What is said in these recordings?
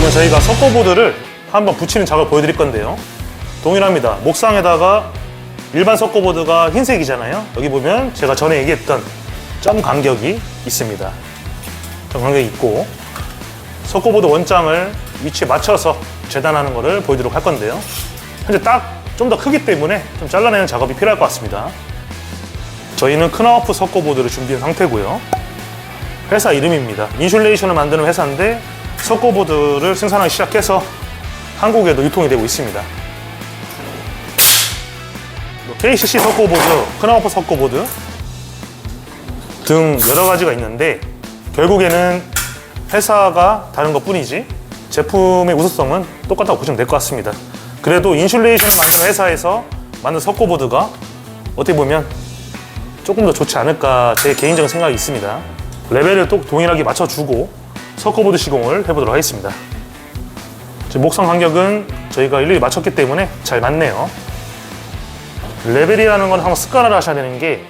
그러면 저희가 석고보드를 한번 붙이는 작업을 보여드릴 건데요. 동일합니다. 목상에다가 일반 석고보드가 흰색이잖아요. 여기 보면 제가 전에 얘기했던 점 간격이 있습니다. 점 간격이 있고 석고보드 원장을 위치에 맞춰서 재단하는 것을 보여드리도록 할 건데요. 현재 딱 좀 더 크기 때문에 좀 잘라내는 작업이 필요할 것 같습니다. 저희는 크나우프 석고보드를 준비한 상태고요. 회사 이름입니다. 인슐레이션을 만드는 회사인데 석고보드를 생산하기 시작해서 한국에도 유통이 되고 있습니다. KCC 석고보드, 크나우프 석고보드 등 여러 가지가 있는데 결국에는 회사가 다른 것 뿐이지 제품의 우수성은 똑같다고 보시면 될 것 같습니다. 그래도 인슐레이션을 만드는 회사에서 만든 석고보드가 어떻게 보면 조금 더 좋지 않을까 제 개인적인 생각이 있습니다. 레벨을 또 동일하게 맞춰주고 석고보드 시공을 해보도록 하겠습니다. 목상 간격은 저희가 일일이 맞췄기 때문에 잘 맞네요. 레벨이라는 건 항상 습관을 하셔야 되는 게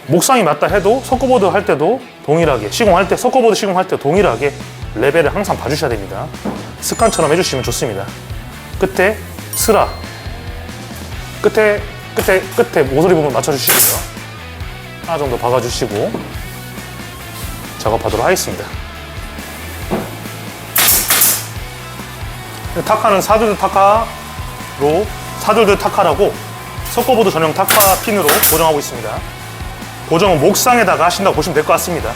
목상이 맞다 해도 석고보드 할 때도 동일하게 시공할 때 석고보드 시공할 때 동일하게 레벨을 항상 봐주셔야 됩니다. 습관처럼 해주시면 좋습니다. 끝에 스라 끝에 모서리 부분 맞춰주시고요. 하나 정도 박아주시고 작업하도록 하겠습니다. 타카는 사둘드 타카라고 석고보드 전용 타카 핀으로 고정하고 있습니다. 고정은 목상에다가 하신다고 보시면 될 것 같습니다.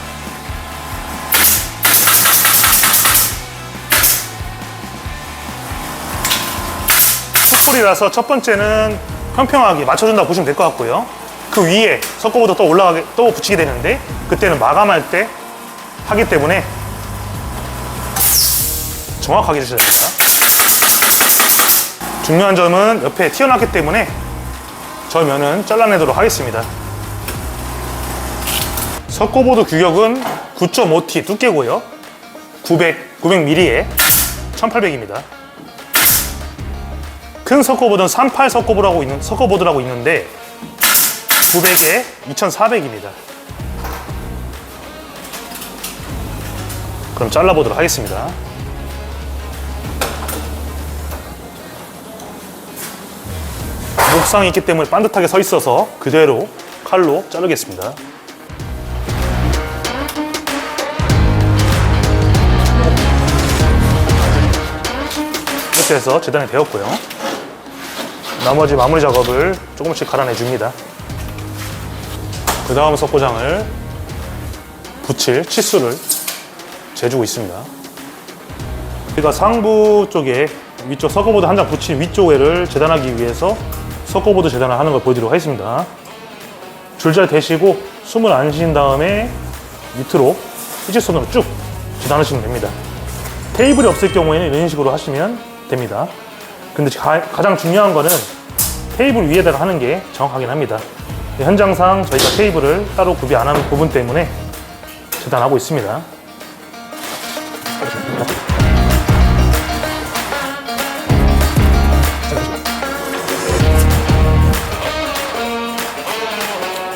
숯불이라서 첫 번째는 평평하게 맞춰준다고 보시면 될 것 같고요. 그 위에 석고보드 또 붙이게 되는데 그때는 마감할 때 하기 때문에 정확하게 해주셔야 됩니다. 중요한 점은 옆에 튀어나왔기 때문에 저 면은 잘라내도록 하겠습니다. 석고보드 규격은 9.5T 두께고요. 900mm에 1800입니다. 큰 석고보드는 38 석고보드라고 있는데 900에 2400입니다. 그럼 잘라보도록 하겠습니다. 목상이 있기 때문에 반듯하게 서 있어서 그대로 칼로 자르겠습니다. 이렇게 해서 재단이 되었고요. 나머지 마무리 작업을 조금씩 갈아내 줍니다. 그 다음 석고장을 붙일 치수를 재주고 있습니다. 우리가 상부 쪽에 위쪽 석고보드 한 장 붙인 위쪽에를 재단하기 위해서 석고보드 재단을 하는 걸 보여드리도록 하겠습니다. 줄잘 대시고 숨을 안 쉬신 다음에 밑으로 일직선으로 쭉 재단하시면 됩니다. 테이블이 없을 경우에는 이런 식으로 하시면 됩니다. 근데 가장 중요한 거는 테이블 위에다가 하는 게 정확하긴 합니다. 현장상 저희가 테이블을 따로 구비 안 하는 부분 때문에 재단하고 있습니다.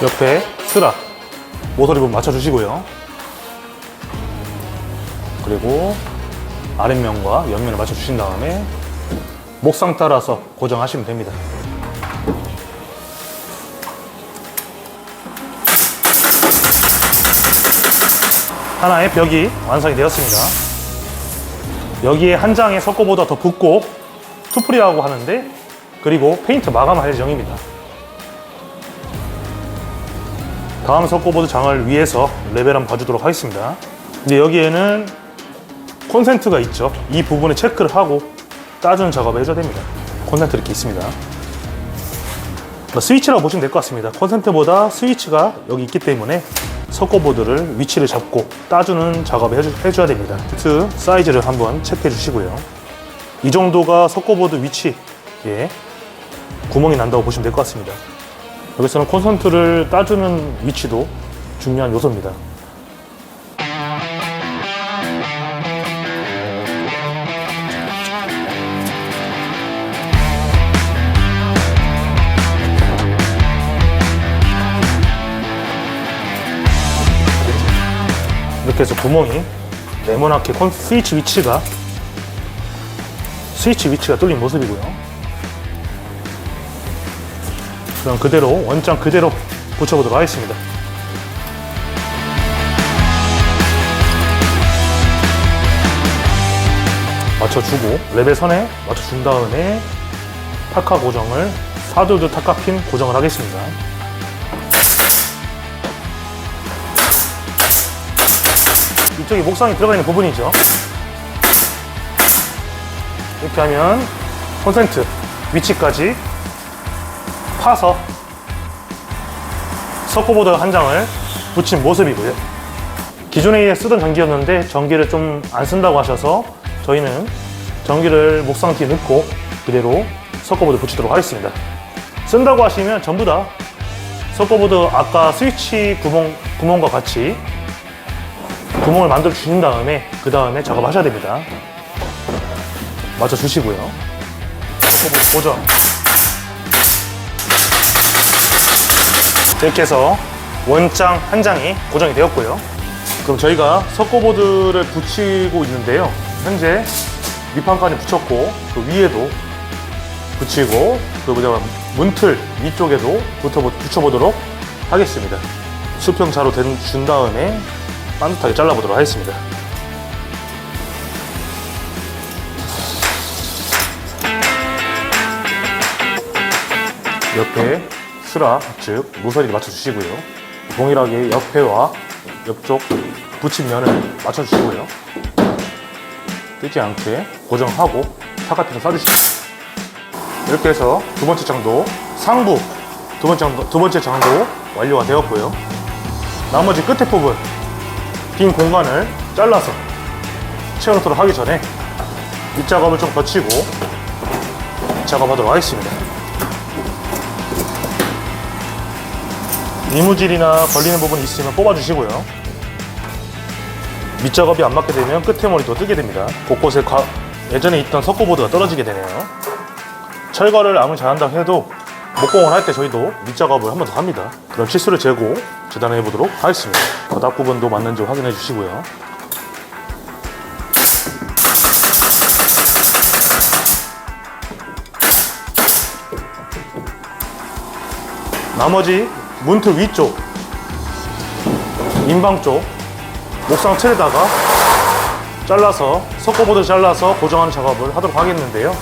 옆에 스라 모서리 부분 맞춰주시고요. 그리고 아랫면과 옆면을 맞춰주신 다음에 목상 따라서 고정하시면 됩니다. 하나의 벽이 완성이 되었습니다. 여기에 한 장의 석고보드가 더 붙고 투프리라고 하는데 그리고 페인트 마감할 예정입니다. 다음 석고보드 장을 위해서 레벨 한번 봐주도록 하겠습니다. 근데 여기에는 콘센트가 있죠. 이 부분에 체크를 하고 따주는 작업을 해줘야 됩니다. 콘센트 이렇게 있습니다. 스위치라고 보시면 될 것 같습니다. 콘센트보다 스위치가 여기 있기 때문에 석고보드를 위치를 잡고 따주는 작업을 해줘야 됩니다. 히트 사이즈를 한번 체크해 주시고요. 이 정도가 석고보드 위치에 구멍이 난다고 보시면 될 것 같습니다. 여기서는 콘센트를 따주는 위치도 중요한 요소입니다. 이렇게 해서 구멍이 네모나게 스위치 위치가 스위치 위치가 뚫린 모습이고요. 그럼 그대로 원장 그대로 붙여보도록 하겠습니다. 맞춰주고 레벨 선에 맞춰준 다음에 타카 고정을 사두드 타카핀 고정을 하겠습니다. 이쪽이 목상이 들어가 있는 부분이죠. 이렇게 하면 콘센트 위치까지 파서 서코보드 한 장을 붙인 모습이고요. 기존에 쓰던 전기였는데 전기를 좀 안 쓴다고 하셔서 저희는 전기를 목상 뒤에 넣고 그대로 서코보드 붙이도록 하겠습니다. 쓴다고 하시면 전부 다 서코보드 아까 스위치 구멍과 같이 구멍을 만들어 주신 다음에 그 다음에 작업하셔야 됩니다. 맞춰 주시고요. 서코보드 고정. 이렇게 해서 원장 한 장이 고정이 되었고요. 그럼 저희가 서코보드를 붙이고 있는데요. 현재 밑판까지 붙였고 그 위에도 붙이고 그 문틀 위쪽에도 붙여보도록 하겠습니다. 수평자로 준 다음에 반듯하게 잘라보도록 하겠습니다. 옆에 스라, 즉 모서리를 맞춰주시고요. 동일하게 옆에와 옆쪽 붙인 면을 맞춰주시고요. 뜨지 않게 고정하고 타카핀을 쏴주십니다. 이렇게 해서 두 번째 장도 상부 두 번째 장도 완료가 되었고요. 나머지 끝에 부분 빈 공간을 잘라서 채워넣도록 하기 전에 밑작업을 좀 거치고 작업하도록 하겠습니다. 이무질이나 걸리는 부분이 있으면 뽑아주시고요. 밑작업이 안 맞게 되면 끝에 머리도 뜨게 됩니다. 곳곳에 예전에 있던 서코보드가 떨어지게 되네요. 철거를 아무리 잘한다고 해도 목공을 할 때 저희도 밑작업을 한 번 더 합니다. 그럼 치수를 재고 재단해 보도록 하겠습니다. 바닥 부분도 맞는지 확인해 주시고요. 나머지 문틀 위쪽, 인방 쪽 목상 틀에다가 잘라서 서코보드 잘라서 고정하는 작업을 하도록 하겠는데요.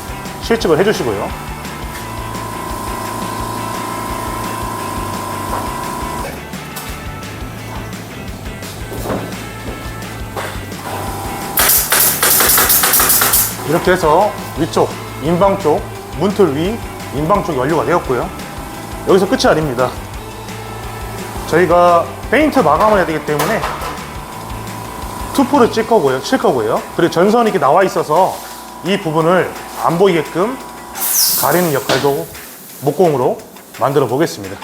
실측을 해주시고요. 이렇게 해서 위쪽, 인방 쪽, 문틀 위, 인방 쪽이 완료가 되었고요. 여기서 끝이 아닙니다. 저희가 페인트 마감을 해야 되기 때문에 투프를 칠 거고요. 그리고 전선이 이렇게 나와 있어서 이 부분을 안 보이게끔 가리는 역할도 목공으로 만들어 보겠습니다.